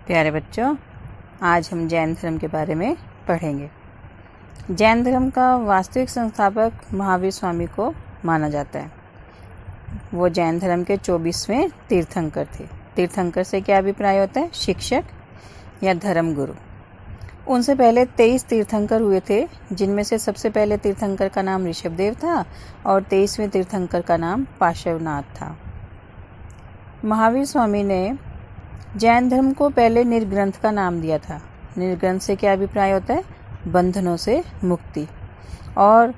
प्यारे बच्चों, आज हम जैन धर्म के बारे में पढ़ेंगे। जैन धर्म का वास्तविक संस्थापक महावीर स्वामी को माना जाता है। वो जैन धर्म के 24वें तीर्थंकर थे। तीर्थंकर से क्या अभिप्राय होता है? शिक्षक या धर्म गुरु। उनसे पहले 23 तीर्थंकर हुए थे, जिनमें से सबसे पहले तीर्थंकर का नाम ऋषभदेव था और 23वें तीर्थंकर का नाम पार्श्वनाथ था। महावीर स्वामी ने जैन धर्म को पहले निर्ग्रंथ का नाम दिया था। निर्ग्रंथ से क्या अभिप्राय होता है? बंधनों से मुक्ति। और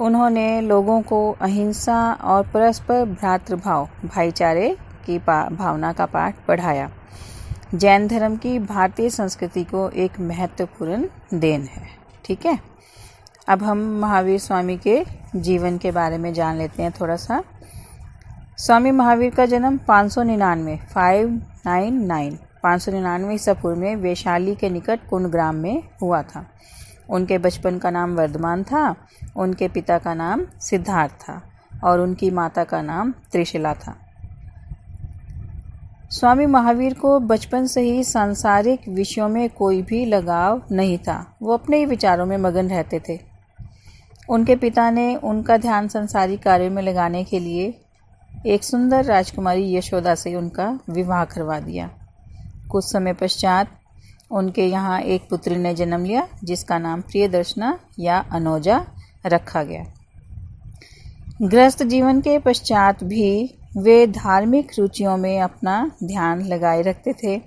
उन्होंने लोगों को अहिंसा और परस्पर भ्रातृभाव, भाईचारे की भावना का पाठ पढ़ाया। जैन धर्म की भारतीय संस्कृति को एक महत्वपूर्ण देन है। ठीक है, अब हम महावीर स्वामी के जीवन के बारे में जान लेते हैं थोड़ा सा। स्वामी महावीर का जन्म 599 ईसा पूर्व में वैशाली के निकट कुंडग्राम में हुआ था। उनके बचपन का नाम वर्धमान था, उनके पिता का नाम सिद्धार्थ था और उनकी माता का नाम त्रिशिला था। स्वामी महावीर को बचपन से ही सांसारिक विषयों में कोई भी लगाव नहीं था। वो अपने ही विचारों में मगन रहते थे। उनके पिता ने उनका ध्यान संसारिक कार्यों में लगाने के लिए एक सुंदर राजकुमारी यशोदा से उनका विवाह करवा दिया। कुछ समय पश्चात उनके यहाँ एक पुत्री ने जन्म लिया, जिसका नाम प्रियदर्शना या अनोजा रखा गया। गृहस्थ जीवन के पश्चात भी वे धार्मिक रुचियों में अपना ध्यान लगाए रखते थे।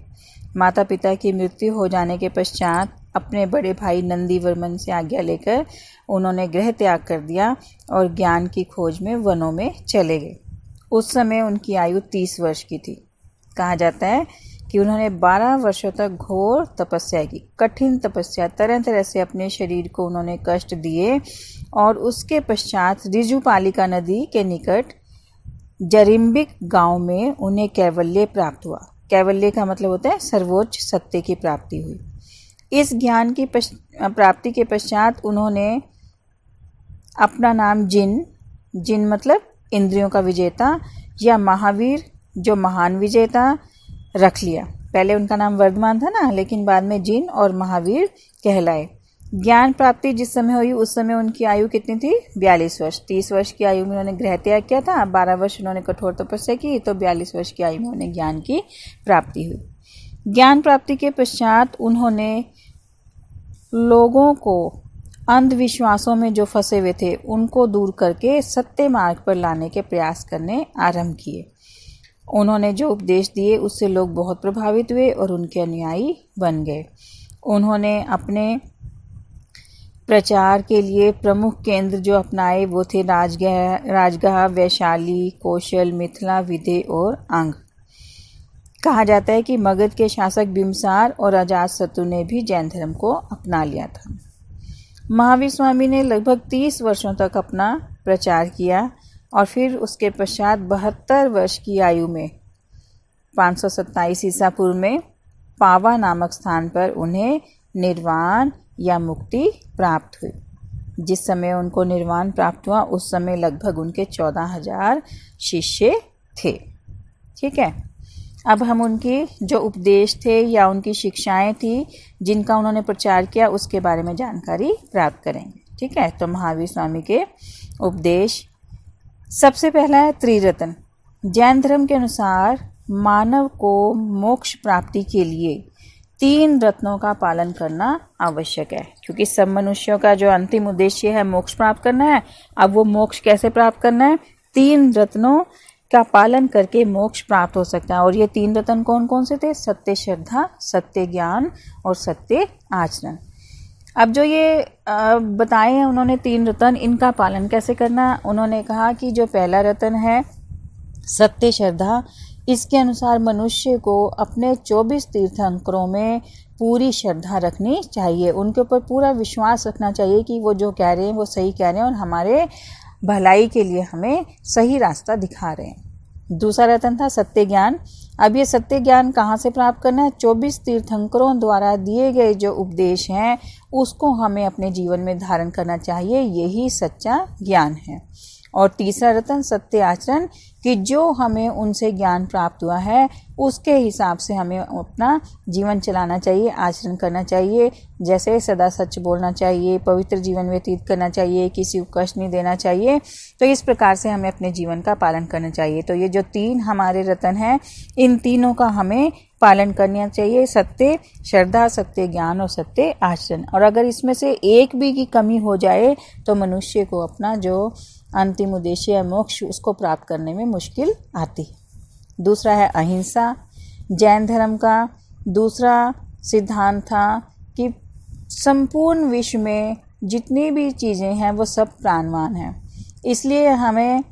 माता पिता की मृत्यु हो जाने के पश्चात अपने बड़े भाई नंदीवर्मन से आज्ञा लेकर उन्होंने गृह त्याग कर दिया और ज्ञान की खोज में वनों में चले गए। उस समय उनकी आयु 30 वर्ष की थी। कहा जाता है कि उन्होंने 12 वर्षों तक घोर तपस्या की, कठिन तपस्या, तरह तरह से अपने शरीर को उन्होंने कष्ट दिए और उसके पश्चात रिजुपालिका नदी के निकट जरिम्बिक गांव में उन्हें कैवल्य प्राप्त हुआ। कैवल्य का मतलब होता है सर्वोच्च सत्य की प्राप्ति हुई। इस ज्ञान की प्राप्ति के पश्चात उन्होंने अपना नाम जिन मतलब इंद्रियों का विजेता या महावीर जो महान विजेता रख लिया। पहले उनका नाम वर्धमान था ना, लेकिन बाद में जिन और महावीर कहलाए। ज्ञान प्राप्ति जिस समय हुई उस समय उनकी आयु कितनी थी? 42 वर्ष। 30 वर्ष की आयु में उन्होंने गृह त्याग किया था, 12 वर्ष उन्होंने कठोर तपस्या की, तो 42 वर्ष की आयु में उन्हें ज्ञान की प्राप्ति हुई। ज्ञान प्राप्ति के पश्चात उन्होंने लोगों को अंधविश्वासों में जो फंसे हुए थे उनको दूर करके सत्य मार्ग पर लाने के प्रयास करने आरंभ किए। उन्होंने जो उपदेश दिए उससे लोग बहुत प्रभावित हुए और उनके अनुयायी बन गए। उन्होंने अपने प्रचार के लिए प्रमुख केंद्र जो अपनाए वो थे राजगृह, वैशाली, कौशल, मिथिला, विदे और अंग। कहा जाता है कि मगध के शासक बिम्बसार और अजातशत्रु ने भी जैन धर्म को अपना लिया था। महावीर स्वामी ने लगभग 30 वर्षों तक अपना प्रचार किया और फिर उसके पश्चात 72 वर्ष की आयु में 527 ईसा पूर्व में पावा नामक स्थान पर उन्हें निर्वाण या मुक्ति प्राप्त हुई। जिस समय उनको निर्वाण प्राप्त हुआ उस समय लगभग उनके 14,000 शिष्य थे। ठीक है, अब हम उनके जो उपदेश थे या उनकी शिक्षाएं थी जिनका उन्होंने प्रचार किया उसके बारे में जानकारी प्राप्त करेंगे। ठीक है, तो महावीर स्वामी के उपदेश, सबसे पहला है त्रिरत्न। जैन धर्म के अनुसार मानव को मोक्ष प्राप्ति के लिए 3 रत्नों का पालन करना आवश्यक है, क्योंकि सब मनुष्यों का जो अंतिम उद्देश्य है मोक्ष प्राप्त करना है। अब वो मोक्ष कैसे प्राप्त करना है? 3 रत्नों का पालन करके मोक्ष प्राप्त हो सकता है। और ये 3 रत्न कौन कौन से थे? सत्य श्रद्धा, सत्य ज्ञान और सत्य आचरण। अब जो ये बताए हैं उन्होंने 3 रत्न, इनका पालन कैसे करना? उन्होंने कहा कि जो पहला रत्न है सत्य श्रद्धा, इसके अनुसार मनुष्य को अपने 24 तीर्थंकरों में पूरी श्रद्धा रखनी चाहिए। उनके ऊपर पूरा विश्वास रखना चाहिए कि वो जो कह रहे हैं वो सही कह रहे हैं और हमारे भलाई के लिए हमें सही रास्ता दिखा रहे हैं। दूसरा रत्न था सत्य ज्ञान। अब ये सत्य ज्ञान कहाँ से प्राप्त करना है? 24 तीर्थंकरों द्वारा दिए गए जो उपदेश हैं उसको हमें अपने जीवन में धारण करना चाहिए। यही सच्चा ज्ञान है। और तीसरा रत्न सत्य आचरण, कि जो हमें उनसे ज्ञान प्राप्त हुआ है उसके हिसाब से हमें अपना जीवन चलाना चाहिए, आचरण करना चाहिए। जैसे सदा सच बोलना चाहिए, पवित्र जीवन व्यतीत करना चाहिए, किसी को कष्ट नहीं देना चाहिए। तो इस प्रकार से हमें अपने जीवन का पालन करना चाहिए। तो ये जो 3 हमारे रत्न हैं, इन तीनों का हमें पालन करना चाहिए। सत्य, श्रद्धा, सत्य ज्ञान और सत्य आचरण। और अगर इसमें से एक भी की कमी हो जाए तो मनुष्य को अपना जो अंतिम उद्देश्य है मोक्ष, उसको प्राप्त करने में मुश्किल आती है। दूसरा है अहिंसा। जैन धर्म का दूसरा सिद्धांत था कि संपूर्ण विश्व में जितनी भी चीज़ें हैं वो सब प्राणवान हैं। इसलिए हमें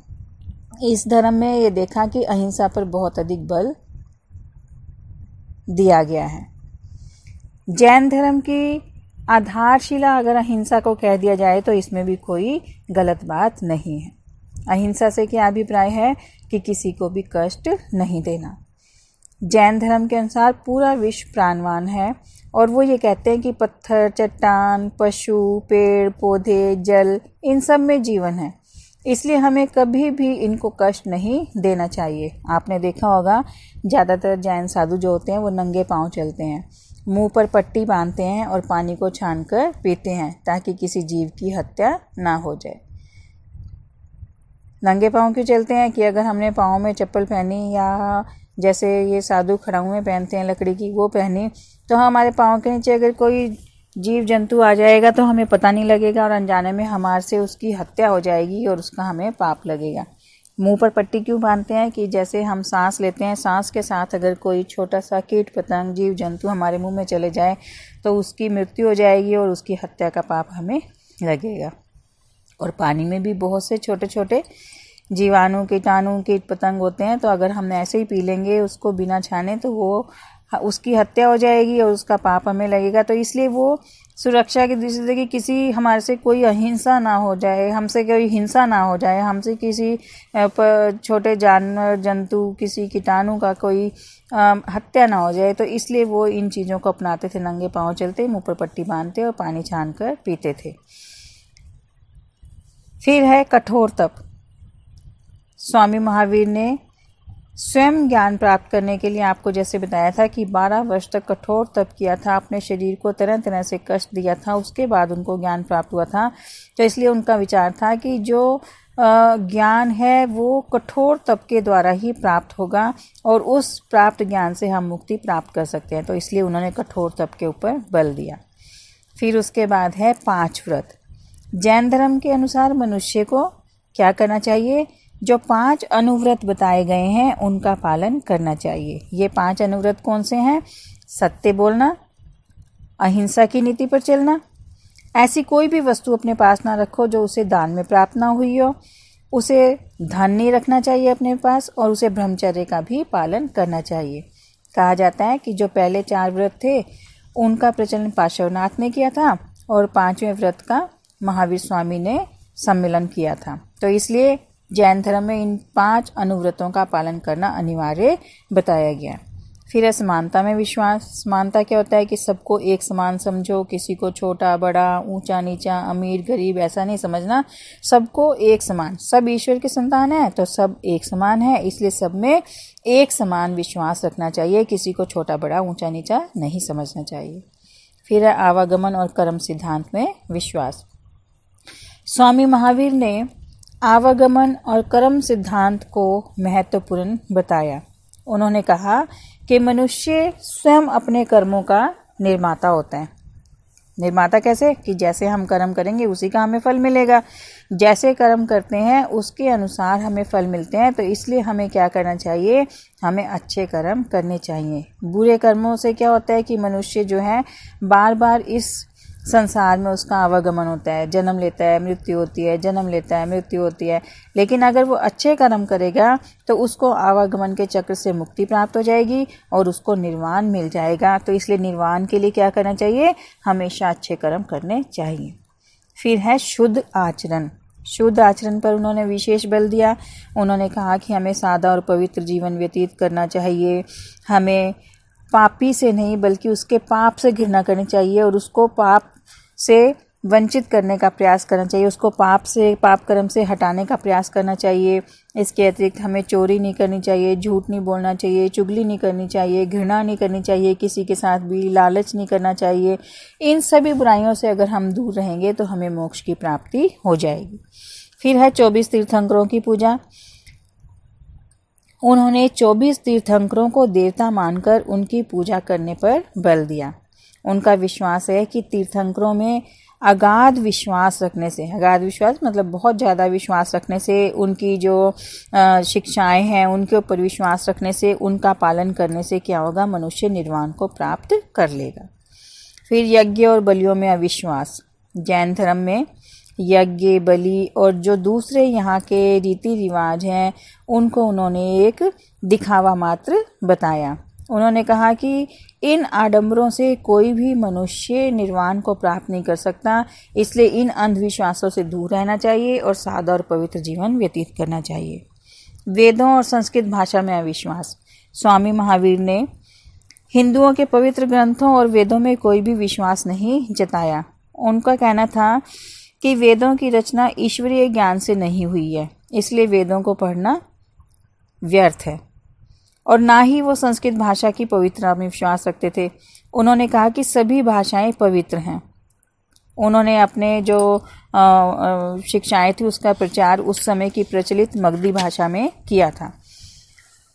इस धर्म में ये देखा कि अहिंसा पर बहुत अधिक बल दिया गया है। जैन धर्म की आधारशिला अगर अहिंसा को कह दिया जाए तो इसमें भी कोई गलत बात नहीं है। अहिंसा से क्या अभिप्राय है कि किसी को भी कष्ट नहीं देना। जैन धर्म के अनुसार पूरा विश्व प्राणवान है और वो ये कहते हैं कि पत्थर, चट्टान, पशु, पेड़ पौधे, जल, इन सब में जीवन है। इसलिए हमें कभी भी इनको कष्ट नहीं देना चाहिए। आपने देखा होगा ज़्यादातर जैन साधु जो होते हैं वो नंगे पांव चलते हैं, मुंह पर पट्टी बांधते हैं और पानी को छानकर पीते हैं ताकि किसी जीव की हत्या ना हो जाए। नंगे पांव क्यों चलते हैं कि अगर हमने पाँव में चप्पल पहनी या जैसे ये साधु खड़ाऊँ पहनते हैं लकड़ी की, वो पहनी, तो हमारे पाँव के नीचे अगर कोई जीव जंतु आ जाएगा तो हमें पता नहीं लगेगा और अनजाने में हमारे से उसकी हत्या हो जाएगी और उसका हमें पाप लगेगा। मुंह पर पट्टी क्यों बांधते हैं कि जैसे हम सांस लेते हैं, सांस के साथ अगर कोई छोटा सा कीट पतंग जीव जंतु हमारे मुंह में चले जाए तो उसकी मृत्यु हो जाएगी और उसकी हत्या का पाप हमें लगेगा। और पानी में भी बहुत से छोटे छोटे जीवाणु, कीटाणु, कीट पतंग होते हैं, तो अगर हम ऐसे ही पी लेंगे उसको बिना छाने तो वो उसकी हत्या हो जाएगी और उसका पाप हमें लगेगा। तो इसलिए वो सुरक्षा की दृष्टि से कि किसी हमारे से कोई अहिंसा ना हो जाए, हमसे कोई हिंसा ना हो जाए, हमसे किसी छोटे जानवर, जंतु, किसी कीटाणु का कोई हत्या ना हो जाए, तो इसलिए वो इन चीज़ों को अपनाते थे। नंगे पाँव चलते, मुँह पर पट्टी बांधते और पानी छान कर पीते थे। फिर है कठोर तप। स्वामी महावीर ने स्वयं ज्ञान प्राप्त करने के लिए आपको जैसे बताया था कि 12 वर्ष तक कठोर तप किया था, अपने शरीर को तरह तरह से कष्ट दिया था, उसके बाद उनको ज्ञान प्राप्त हुआ था। तो इसलिए उनका विचार था कि जो ज्ञान है वो कठोर तप के द्वारा ही प्राप्त होगा और उस प्राप्त ज्ञान से हम मुक्ति प्राप्त कर सकते हैं। तो इसलिए उन्होंने कठोर तप के ऊपर बल दिया। फिर उसके बाद है 5 व्रत। जैन धर्म के अनुसार मनुष्य को क्या करना चाहिए? जो 5 अनुव्रत बताए गए हैं उनका पालन करना चाहिए। ये 5 अनुव्रत कौन से हैं? सत्य बोलना, अहिंसा की नीति पर चलना, ऐसी कोई भी वस्तु अपने पास ना रखो जो उसे दान में प्राप्त ना हुई हो, उसे धन नहीं रखना चाहिए अपने पास, और उसे ब्रह्मचर्य का भी पालन करना चाहिए। कहा जाता है कि जो पहले 4 व्रत थे उनका प्रचलन पार्श्वनाथ ने किया था और 5वें व्रत का महावीर स्वामी ने सम्मेलन किया था। तो इसलिए जैन धर्म में इन 5 अनुव्रतों का पालन करना अनिवार्य बताया गया है। फिर है समानता में विश्वास। समानता क्या होता है कि सबको एक समान समझो, किसी को छोटा बड़ा, ऊंचा नीचा, अमीर गरीब ऐसा नहीं समझना, सबको एक समान। सब ईश्वर के संतान है तो सब एक समान है, इसलिए सब में एक समान विश्वास रखना चाहिए, किसी को छोटा बड़ा, ऊंचा नीचा नहीं समझना चाहिए। फिर है आवागमन और कर्म सिद्धांत में विश्वास। स्वामी महावीर ने आवागमन और कर्म सिद्धांत को महत्वपूर्ण बताया। उन्होंने कहा कि मनुष्य स्वयं अपने कर्मों का निर्माता होता है। निर्माता कैसे? कि जैसे हम कर्म करेंगे उसी का हमें फल मिलेगा। जैसे कर्म करते हैं उसके अनुसार हमें फल मिलते हैं। तो इसलिए हमें क्या करना चाहिए? हमें अच्छे कर्म करने चाहिए। बुरे कर्मों से क्या होता है कि मनुष्य जो है बार बार इस संसार में उसका आवागमन होता है, जन्म लेता है, मृत्यु होती है, जन्म लेता है, मृत्यु होती है। लेकिन अगर वो अच्छे कर्म करेगा तो उसको आवागमन के चक्र से मुक्ति प्राप्त हो जाएगी और उसको निर्वाण मिल जाएगा। तो इसलिए निर्वाण के लिए क्या करना चाहिए? हमेशा अच्छे कर्म करने चाहिए। फिर है शुद्ध आचरण। शुद्ध आचरण पर उन्होंने विशेष बल दिया। उन्होंने कहा कि हमें सादा और पवित्र जीवन व्यतीत करना चाहिए, हमें पापी से नहीं बल्कि उसके पाप से घृणा करनी चाहिए और उसको पाप से वंचित करने का प्रयास करना चाहिए, उसको पाप कर्म से हटाने का प्रयास करना चाहिए। इसके अतिरिक्त हमें चोरी नहीं करनी चाहिए, झूठ नहीं बोलना चाहिए, चुगली नहीं करनी चाहिए, घृणा नहीं करनी चाहिए किसी के साथ भी, लालच नहीं करना चाहिए। इन सभी बुराइयों से अगर हम दूर रहेंगे तो हमें मोक्ष की प्राप्ति हो जाएगी। फिर है 24 तीर्थंकरों की पूजा। उन्होंने 24 तीर्थंकरों को देवता मानकर उनकी पूजा करने पर बल दिया। उनका विश्वास है कि तीर्थंकरों में अगाध विश्वास रखने से, अगाध विश्वास मतलब बहुत ज़्यादा विश्वास रखने से, उनकी जो शिक्षाएं हैं उनके ऊपर विश्वास रखने से, उनका पालन करने से क्या होगा, मनुष्य निर्वाण को प्राप्त कर लेगा। फिर यज्ञ और बलियों में अविश्वास। जैन धर्म में यज्ञ, बलि और जो दूसरे यहाँ के रीति रिवाज हैं उनको उन्होंने एक दिखावा मात्र बताया। उन्होंने कहा कि इन आडंबरों से कोई भी मनुष्य निर्वाण को प्राप्त नहीं कर सकता, इसलिए इन अंधविश्वासों से दूर रहना चाहिए और सादा और पवित्र जीवन व्यतीत करना चाहिए। वेदों और संस्कृत भाषा में अविश्वास। स्वामी महावीर ने हिंदुओं के पवित्र ग्रंथों और वेदों में कोई भी विश्वास नहीं जताया। उनका कहना था कि वेदों की रचना ईश्वरीय ज्ञान से नहीं हुई है, इसलिए वेदों को पढ़ना व्यर्थ है, और ना ही वो संस्कृत भाषा की पवित्रता में विश्वास रखते थे। उन्होंने कहा कि सभी भाषाएं पवित्र हैं। उन्होंने अपने जो शिक्षाएं थी उसका प्रचार उस समय की प्रचलित मगधी भाषा में किया था।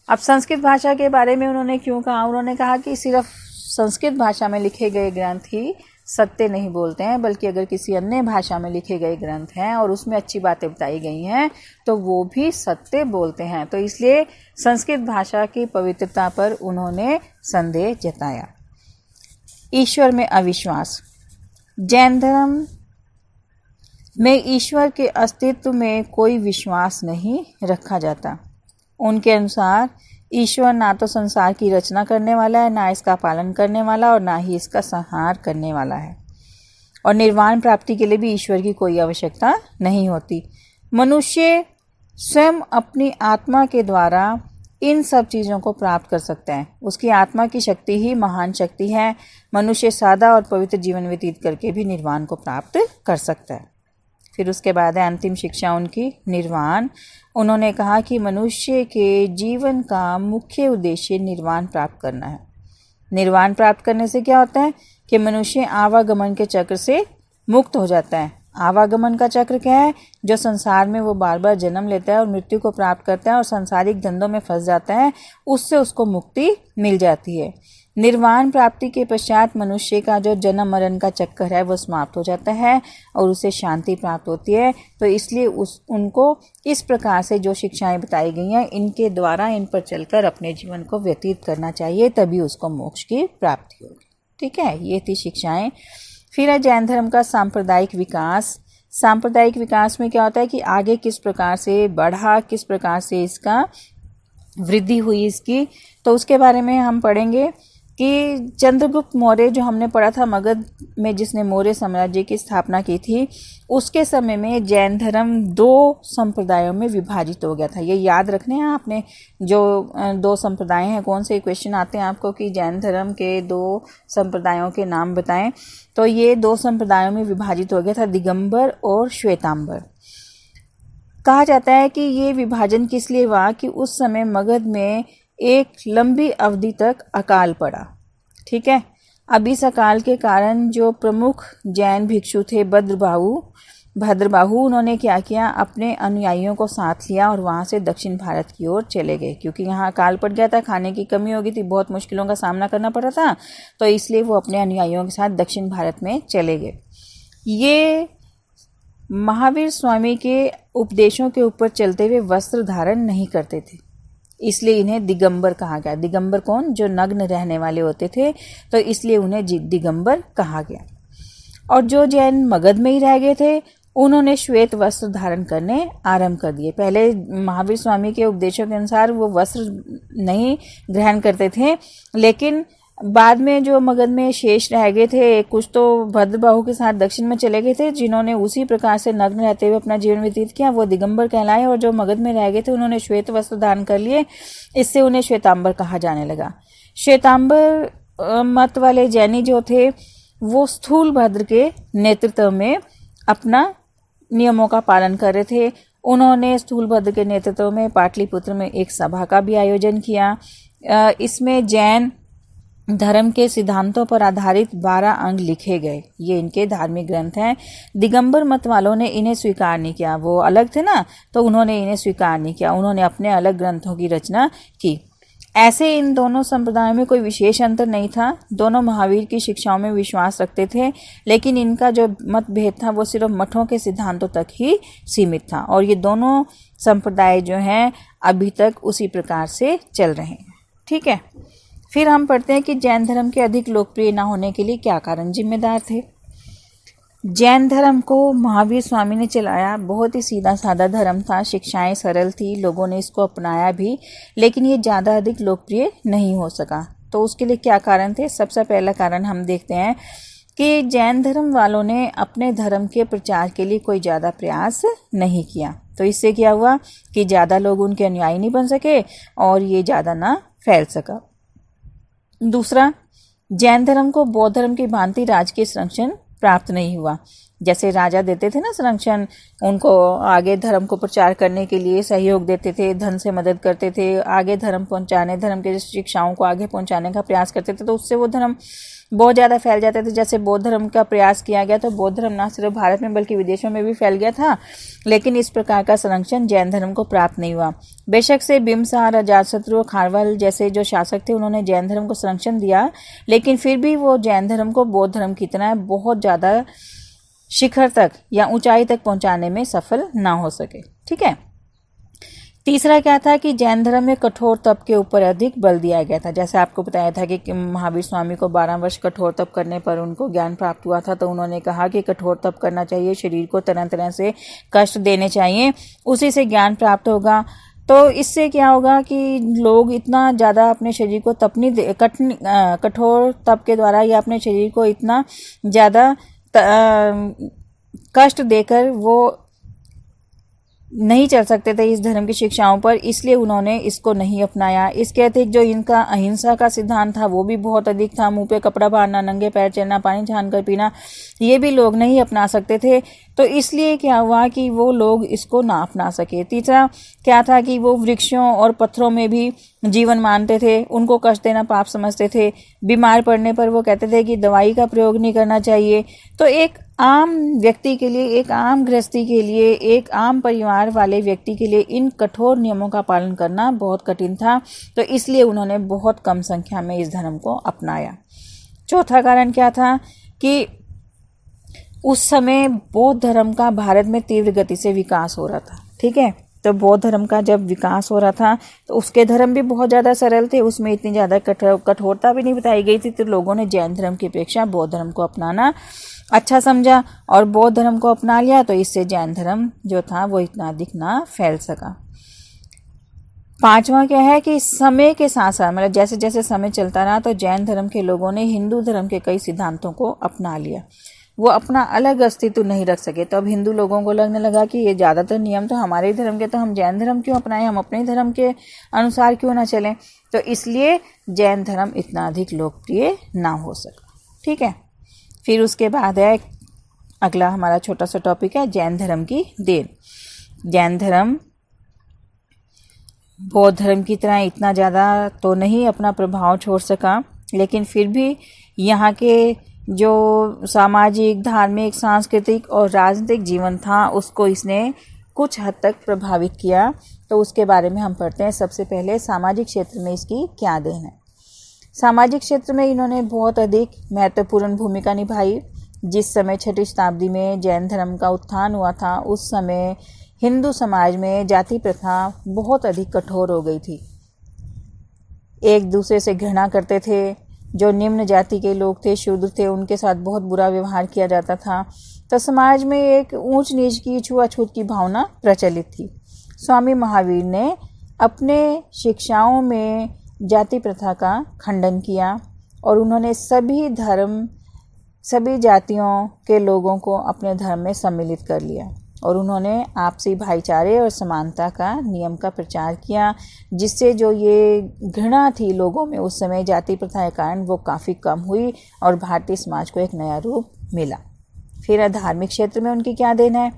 अब संस्कृत भाषा के बारे में उन्होंने क्यों कहा? उन्होंने कहा कि सिर्फ संस्कृत भाषा में लिखे गए ग्रंथ ही सत्य नहीं बोलते हैं, बल्कि अगर किसी अन्य भाषा में लिखे गए ग्रंथ हैं और उसमें अच्छी बातें बताई गई हैं तो वो भी सत्य बोलते हैं। तो इसलिए संस्कृत भाषा की पवित्रता पर उन्होंने संदेह जताया। ईश्वर में अविश्वास। जैन धर्म में ईश्वर के अस्तित्व में कोई विश्वास नहीं रखा जाता। उनके अनुसार ईश्वर ना तो संसार की रचना करने वाला है, ना इसका पालन करने वाला, और ना ही इसका संहार करने वाला है, और निर्वाण प्राप्ति के लिए भी ईश्वर की कोई आवश्यकता नहीं होती। मनुष्य स्वयं अपनी आत्मा के द्वारा इन सब चीज़ों को प्राप्त कर सकता है। उसकी आत्मा की शक्ति ही महान शक्ति है। मनुष्य सादा और पवित्र जीवन व्यतीत करके भी निर्वाण को प्राप्त कर सकता है। फिर उसके बाद है अंतिम शिक्षा उनकी, निर्वाण। उन्होंने कहा कि मनुष्य के जीवन का मुख्य उद्देश्य निर्वाण प्राप्त करना है। निर्वाण प्राप्त करने से क्या होता है कि मनुष्य आवागमन के चक्र से मुक्त हो जाता है। आवागमन का चक्र क्या है? जो संसार में वो बार बार जन्म लेता है और मृत्यु को प्राप्त करता है और सांसारिक धंधों में फंस जाता है, उससे उसको मुक्ति मिल जाती है। निर्वाण प्राप्ति के पश्चात मनुष्य का जो जन्म मरण का चक्कर है वो समाप्त हो जाता है और उसे शांति प्राप्त होती है। तो इसलिए उनको इस प्रकार से जो शिक्षाएं बताई गई हैं इनके द्वारा इन पर चलकर अपने जीवन को व्यतीत करना चाहिए, तभी उसको मोक्ष की प्राप्ति होगी। ठीक है, ये थी शिक्षाएं। फिर है जैन धर्म का सांप्रदायिक विकास। सांप्रदायिक विकास में क्या होता है कि आगे किस प्रकार से बढ़ा, किस प्रकार से इसका वृद्धि हुई इसकी, तो उसके बारे में हम पढ़ेंगे कि चंद्रगुप्त मौर्य जो हमने पढ़ा था मगध में, जिसने मौर्य साम्राज्य की स्थापना की थी, उसके समय में जैन धर्म 2 संप्रदायों में विभाजित हो गया था। ये याद रखने हैं आपने, जो 2 संप्रदाय हैं, कौन से क्वेश्चन आते हैं आपको कि जैन धर्म के 2 संप्रदायों के नाम बताएं, तो ये 2 संप्रदायों में विभाजित हो गया था, दिगंबर और श्वेतांबर। कहा जाता है कि ये विभाजन किस लिए हुआ कि उस समय मगध में एक लंबी अवधि तक अकाल पड़ा। ठीक है, अब इस अकाल के कारण जो प्रमुख जैन भिक्षु थे भद्रबाहु, उन्होंने क्या किया, अपने अनुयायियों को साथ लिया और वहां से दक्षिण भारत की ओर चले गए, क्योंकि यहाँ अकाल पड़ गया था, खाने की कमी हो गई थी, बहुत मुश्किलों का सामना करना पड़ा था, तो इसलिए वो अपने अनुयायियों के साथ दक्षिण भारत में चले गए। ये महावीर स्वामी के उपदेशों के ऊपर चलते हुए वस्त्र धारण नहीं करते थे, इसलिए इन्हें दिगंबर कहा गया। दिगंबर कौन? जो नग्न रहने वाले होते थे, तो इसलिए उन्हें दिगंबर कहा गया। और जो जैन मगध में ही रह गए थे उन्होंने श्वेत वस्त्र धारण करने आरंभ कर दिए। पहले महावीर स्वामी के उपदेशों के अनुसार वो वस्त्र नहीं ग्रहण करते थे, लेकिन बाद में जो मगध में शेष रह गए थे, कुछ तो भद्रबाहु के साथ दक्षिण में चले गए थे, जिन्होंने उसी प्रकार से नग्न रहते हुए अपना जीवन व्यतीत किया, वो दिगंबर कहलाए, और जो मगध में रह गए थे उन्होंने श्वेत वस्त्र धारण कर लिए, इससे उन्हें श्वेतांबर कहा जाने लगा। श्वेतांबर मत वाले जैनी जो थे वो स्थूलभद्र के नेतृत्व में अपना नियमों का पालन कर रहे थे। उन्होंने स्थूलभद्र के नेतृत्व में पाटलिपुत्र में एक सभा का भी आयोजन किया। इसमें जैन धर्म के सिद्धांतों पर आधारित 12 अंग लिखे गए। ये इनके धार्मिक ग्रंथ हैं। दिगंबर मत वालों ने इन्हें स्वीकार नहीं किया, वो अलग थे ना, तो उन्होंने इन्हें स्वीकार नहीं किया, उन्होंने अपने अलग ग्रंथों की रचना की। ऐसे इन दोनों संप्रदायों में कोई विशेष अंतर नहीं था। दोनों महावीर की शिक्षाओं में विश्वास रखते थे, लेकिन इनका जो मतभेद था वो सिर्फ मठों के सिद्धांतों तक ही सीमित था। और ये दोनों संप्रदाय जो हैं अभी तक उसी प्रकार से चल रहे हैं। ठीक है, फिर हम पढ़ते हैं कि जैन धर्म के अधिक लोकप्रिय न होने के लिए क्या कारण जिम्मेदार थे। जैन धर्म को महावीर स्वामी ने चलाया। बहुत ही सीधा साधा धर्म था, शिक्षाएं सरल थी, लोगों ने इसको अपनाया भी, लेकिन ये ज़्यादा अधिक लोकप्रिय नहीं हो सका। तो उसके लिए क्या कारण थे? सबसे पहला कारण हम देखते हैं कि जैन धर्म वालों ने अपने धर्म के प्रचार के लिए कोई ज़्यादा प्रयास नहीं किया। तो इससे क्या हुआ कि ज़्यादा लोग उनके अनुयायी नहीं बन सके और ये ज़्यादा ना फैल सका। दूसरा, जैन धर्म को बौद्ध धर्म की भांति राजकीय संरक्षण प्राप्त नहीं हुआ। जैसे राजा देते थे ना संरक्षण, उनको आगे धर्म को प्रचार करने के लिए सहयोग देते थे, धन से मदद करते थे, आगे धर्म पहुंचाने, धर्म के शिक्षाओं को आगे पहुंचाने का प्रयास करते थे, तो उससे वो धर्म बहुत ज़्यादा फैल जाते थे। जैसे बौद्ध धर्म का प्रयास किया गया तो बौद्ध धर्म ना सिर्फ भारत में बल्कि विदेशों में भी फैल गया था, लेकिन इस प्रकार का संरक्षण जैन धर्म को प्राप्त नहीं हुआ। बेशक से बिम्बसार, अजातशत्रु और खारवेल जैसे जो शासक थे उन्होंने जैन धर्म को संरक्षण दिया, लेकिन फिर भी वो जैन धर्म को बौद्ध धर्म की तरह बहुत ज़्यादा शिखर तक या ऊंचाई तक पहुंचाने में सफल ना हो सके। ठीक है। तीसरा क्या था कि जैन धर्म में कठोर तप के ऊपर अधिक बल दिया गया था। जैसे आपको बताया था कि महावीर स्वामी को 12 वर्ष कठोर तप करने पर उनको ज्ञान प्राप्त हुआ था, तो उन्होंने कहा कि कठोर तप करना चाहिए, शरीर को तरह तरह से कष्ट देने चाहिए, उसी से ज्ञान प्राप्त होगा। तो इससे क्या होगा कि लोग इतना ज़्यादा अपने शरीर को कठोर तप के द्वारा या अपने शरीर को इतना ज़्यादा कष्ट देकर वो नहीं चल सकते थे इस धर्म की शिक्षाओं पर, इसलिए उन्होंने इसको नहीं अपनाया। इसके अतिरिक्त जो इनका अहिंसा का सिद्धांत था वो भी बहुत अधिक था। मुंह पे कपड़ा बांधना, नंगे पैर चलना, पानी छान कर पीना, ये भी लोग नहीं अपना सकते थे। तो इसलिए क्या हुआ कि वो लोग इसको ना अपना सके। तीसरा क्या था कि वो वृक्षों और पत्थरों में भी जीवन मानते थे, उनको कष्ट देना पाप समझते थे। बीमार पड़ने पर वो कहते थे कि दवाई का प्रयोग नहीं करना चाहिए। तो एक आम व्यक्ति के लिए, एक आम गृहस्थी के लिए, एक आम परिवार वाले व्यक्ति के लिए इन कठोर नियमों का पालन करना बहुत कठिन था। तो इसलिए उन्होंने बहुत कम संख्या में इस धर्म को अपनाया। चौथा कारण क्या था कि उस समय बौद्ध धर्म का भारत में तीव्र गति से विकास हो रहा था। ठीक है, तो बौद्ध धर्म का जब विकास हो रहा था तो उसके धर्म भी बहुत ज़्यादा सरल थे, उसमें इतनी ज़्यादा कठोरता भी नहीं बताई गई थी। तो लोगों ने जैन धर्म की अपेक्षा बौद्ध धर्म को अपनाना अच्छा समझा और बौद्ध धर्म को अपना लिया, तो इससे जैन धर्म जो था वो इतना अधिक ना फैल सका। पांचवा क्या है कि समय के साथ साथ, मतलब जैसे जैसे समय चलता रहा तो जैन धर्म के लोगों ने हिंदू धर्म के कई सिद्धांतों को अपना लिया। वो अपना अलग अस्तित्व नहीं रख सके। तो अब हिंदू लोगों को लगने लगा कि ये ज़्यादातर नियम तो हमारे ही धर्म के, तो हम जैन धर्म क्यों अपनाएं, हम अपने धर्म के अनुसार क्यों ना चलें। तो इसलिए जैन धर्म इतना अधिक लोकप्रिय ना हो सका। ठीक है, फिर उसके बाद है अगला हमारा छोटा सा टॉपिक है जैन धर्म की देन। जैन धर्म बौद्ध धर्म की तरह इतना ज़्यादा तो नहीं अपना प्रभाव छोड़ सका, लेकिन फिर भी यहाँ के जो सामाजिक, धार्मिक, सांस्कृतिक और राजनीतिक जीवन था उसको इसने कुछ हद तक प्रभावित किया। तो उसके बारे में हम पढ़ते हैं। सबसे पहले सामाजिक क्षेत्र में इसकी क्या देन है। सामाजिक क्षेत्र में इन्होंने बहुत अधिक महत्वपूर्ण भूमिका निभाई। जिस समय 6वीं शताब्दी में जैन धर्म का उत्थान हुआ था उस समय हिंदू समाज में जाति प्रथा बहुत अधिक कठोर हो गई थी। एक दूसरे से घृणा करते थे। जो निम्न जाति के लोग थे, शूद्र थे, उनके साथ बहुत बुरा व्यवहार किया जाता था। तो समाज में एक ऊंच नीच की, छुआछूत की भावना प्रचलित थी। स्वामी महावीर ने अपने शिक्षाओं में जाति प्रथा का खंडन किया और उन्होंने सभी धर्म, सभी जातियों के लोगों को अपने धर्म में सम्मिलित कर लिया। और उन्होंने आपसी भाईचारे और समानता का नियम का प्रचार किया, जिससे जो ये घृणा थी लोगों में उस समय जाति प्रथा के कारण वो काफ़ी कम हुई और भारतीय समाज को एक नया रूप मिला। फिर धार्मिक क्षेत्र में उनकी क्या देन है?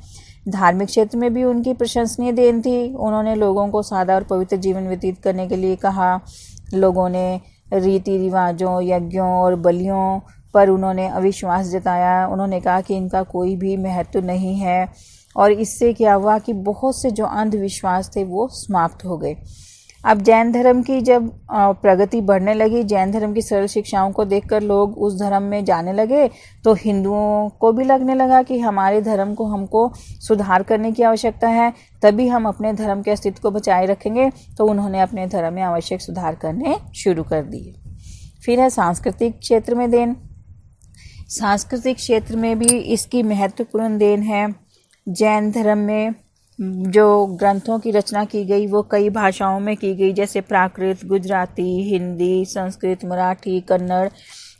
धार्मिक क्षेत्र में भी उनकी प्रशंसनीय देन थी। उन्होंने लोगों को सादा और पवित्र जीवन व्यतीत करने के लिए कहा। लोगों ने रीति रिवाजों, यज्ञों और बलियों पर उन्होंने अविश्वास जताया। उन्होंने कहा कि इनका कोई भी महत्व नहीं है, और इससे क्या हुआ कि बहुत से जो अंधविश्वास थे वो समाप्त हो गए। अब जैन धर्म की जब प्रगति बढ़ने लगी, जैन धर्म की सरल शिक्षाओं को देखकर लोग उस धर्म में जाने लगे, तो हिंदुओं को भी लगने लगा कि हमारे धर्म को हमको सुधार करने की आवश्यकता है, तभी हम अपने धर्म के अस्तित्व को बचाए रखेंगे। तो उन्होंने अपने धर्म में आवश्यक सुधार करने शुरू कर दिए। फिर है सांस्कृतिक क्षेत्र में देन। सांस्कृतिक क्षेत्र में भी इसकी महत्वपूर्ण देन है। जैन धर्म में जो ग्रंथों की रचना की गई वो कई भाषाओं में की गई, जैसे प्राकृत, गुजराती, हिंदी, संस्कृत, मराठी, कन्नड़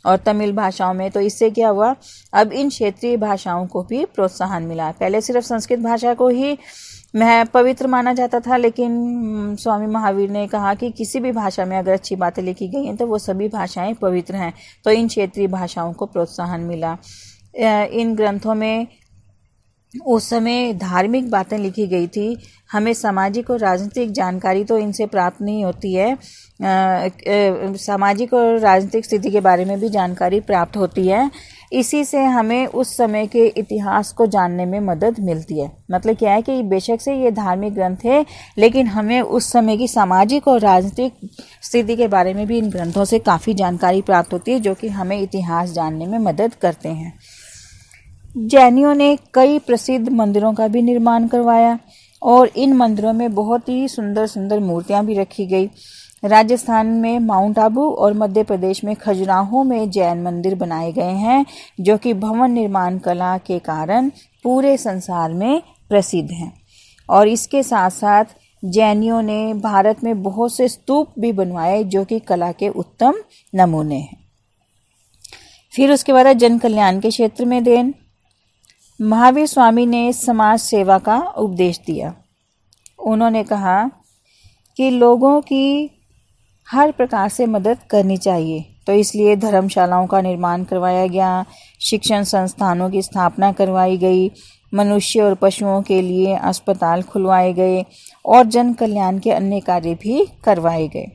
और तमिल भाषाओं में। तो इससे क्या हुआ, अब इन क्षेत्रीय भाषाओं को भी प्रोत्साहन मिला। पहले सिर्फ संस्कृत भाषा को ही पवित्र माना जाता था, लेकिन स्वामी महावीर ने कहा कि किसी भी भाषा में अगर अच्छी बातें लिखी गई हैं तो वो सभी भाषाएं पवित्र हैं। तो इन क्षेत्रीय भाषाओं को प्रोत्साहन मिला। इन ग्रंथों में उस समय धार्मिक बातें लिखी गई थी। हमें सामाजिक और राजनीतिक जानकारी तो इनसे प्राप्त नहीं होती है। सामाजिक और राजनीतिक स्थिति के बारे में भी जानकारी प्राप्त होती है। इसी से हमें उस समय के इतिहास को जानने में मदद मिलती है। मतलब क्या है कि बेशक से ये धार्मिक ग्रंथ है, लेकिन हमें उस समय की सामाजिक और राजनीतिक स्थिति के बारे में भी इन ग्रंथों से काफ़ी जानकारी प्राप्त होती है, जो कि हमें इतिहास जानने में मदद करते हैं। जैनियों ने कई प्रसिद्ध मंदिरों का भी निर्माण करवाया, और इन मंदिरों में बहुत ही सुंदर सुंदर मूर्तियां भी रखी गई। राजस्थान में माउंट आबू और मध्य प्रदेश में खजुराहो में जैन मंदिर बनाए गए हैं, जो कि भवन निर्माण कला के कारण पूरे संसार में प्रसिद्ध हैं। और इसके साथ साथ जैनियों ने भारत में बहुत से स्तूप भी बनवाए, जो कि कला के उत्तम नमूने हैं। फिर उसके बाद जन कल्याण के क्षेत्र में देन। महावीर स्वामी ने समाज सेवा का उपदेश दिया। उन्होंने कहा कि लोगों की हर प्रकार से मदद करनी चाहिए, तो इसलिए धर्मशालाओं का निर्माण करवाया गया, शिक्षण संस्थानों की स्थापना करवाई गई, मनुष्य और पशुओं के लिए अस्पताल खुलवाए गए और जन कल्याण के अन्य कार्य भी करवाए गए।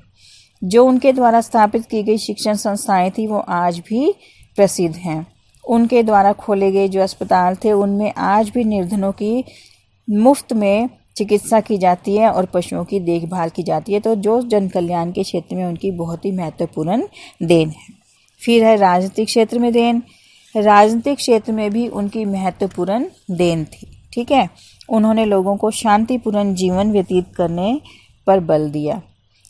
जो उनके द्वारा स्थापित की गई शिक्षण संस्थाएं थी वो आज भी प्रसिद्ध हैं। उनके द्वारा खोले गए जो अस्पताल थे उनमें आज भी निर्धनों की मुफ्त में चिकित्सा की जाती है और पशुओं की देखभाल की जाती है। तो जो जन कल्याण के क्षेत्र में उनकी बहुत ही महत्वपूर्ण देन है। फिर है राजनीतिक क्षेत्र में देन। राजनीतिक क्षेत्र में भी उनकी महत्वपूर्ण देन थी। ठीक है, उन्होंने लोगों को शांतिपूर्ण जीवन व्यतीत करने पर बल दिया।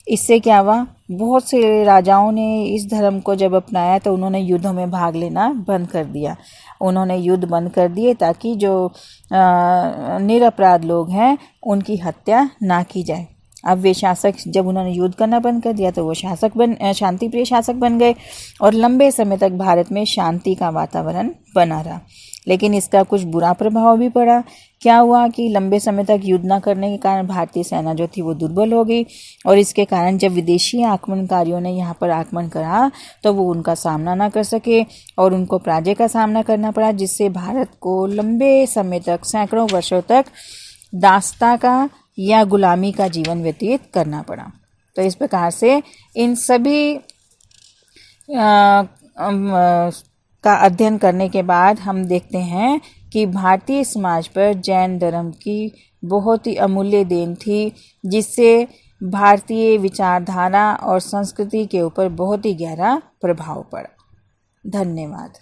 इससे क्या हुआ, बहुत से राजाओं ने इस धर्म को जब अपनाया तो उन्होंने युद्धों में भाग लेना बंद कर दिया। उन्होंने युद्ध बंद कर दिए ताकि जो निरपराध लोग हैं उनकी हत्या ना की जाए। अब वे शासक, जब उन्होंने युद्ध करना बंद कर दिया तो वो शांतिप्रिय शासक बन गए और लंबे समय तक भारत में शांति का वातावरण बना रहा। लेकिन इसका कुछ बुरा प्रभाव भी पड़ा। क्या हुआ कि लंबे समय तक युद्ध न करने के कारण भारतीय सेना जो थी वो दुर्बल हो गई, और इसके कारण जब विदेशी आक्रमणकारियों ने यहाँ पर आक्रमण करा तो वो उनका सामना ना कर सके और उनको पराजय का सामना करना पड़ा, जिससे भारत को लंबे समय तक, सैकड़ों वर्षों तक दास्ता का या गुलामी का जीवन व्यतीत करना पड़ा। तो इस प्रकार से इन सभी का अध्ययन करने के बाद हम देखते हैं कि भारतीय समाज पर जैन धर्म की बहुत ही अमूल्य देन थी, जिससे भारतीय विचारधारा और संस्कृति के ऊपर बहुत ही गहरा प्रभाव पड़ा। धन्यवाद।